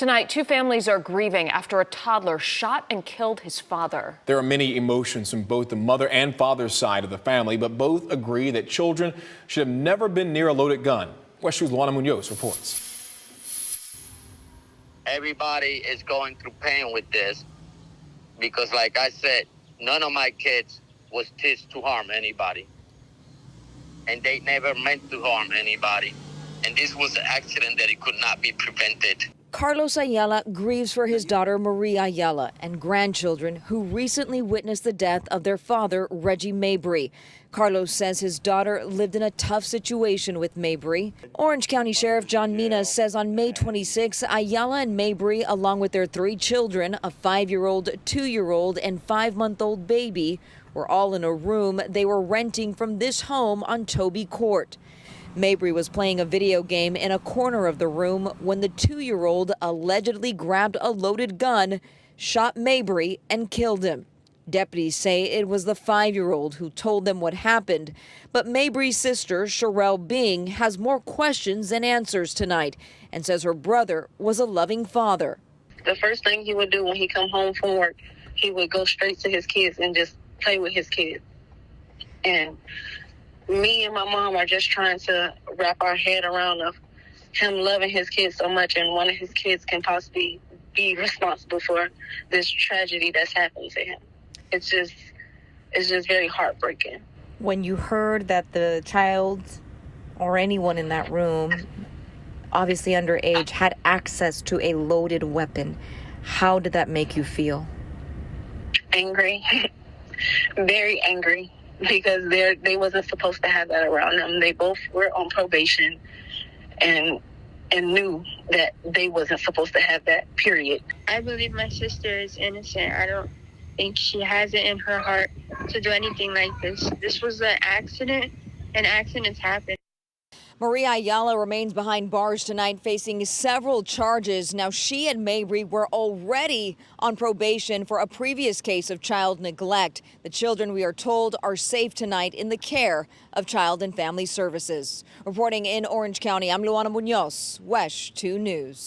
Tonight, two families are grieving after a toddler shot and killed his father. There are many emotions from both the mother and father's side of the family, but both agree that children should have never been near a loaded gun. West 2's Luana Munoz reports. Everybody is going through pain with this because, like I said, none of my kids was teased to harm anybody. And they never meant to harm anybody. And this was an accident that it could not be prevented. Carlos Ayala grieves for his daughter Maria Ayala and grandchildren who recently witnessed the death of their father, Reggie Mabry. Carlos says his daughter lived in a tough situation with Mabry. Orange County Sheriff John Mina says on May 26, Ayala and Mabry, along with their 3 children, a 5-year-old, 2-year-old, and 5-month-old baby, were all in a room they were renting from this home on Toby Court. Mabry was playing a video game in a corner of the room when the 2-year-old allegedly grabbed a loaded gun, shot Mabry, and killed him. Deputies say it was the 5-year-old who told them what happened, but Mabry's sister, Sherelle Bing, has more questions than answers tonight and says her brother was a loving father. The first thing he would do when he come home from work, he would go straight to his kids and just play with his kids. And me and my mom are just trying to wrap our head around of him loving his kids so much, and one of his kids can possibly be responsible for this tragedy that's happened to him. It's just very heartbreaking. When you heard that the child or anyone in that room, obviously underage, had access to a loaded weapon, how did that make you feel? Angry. Very angry. Because they wasn't supposed to have that around them. They both were on probation and knew that they wasn't supposed to have that, period. I believe my sister is innocent. I don't think she has it in her heart to do anything like this. This was an accident, and accidents happen. Maria Ayala remains behind bars tonight, facing several charges. Now, she and Mabry were already on probation for a previous case of child neglect. The children, we are told, are safe tonight in the care of Child and Family Services. Reporting in Orange County, I'm Luana Munoz, WESH 2 News.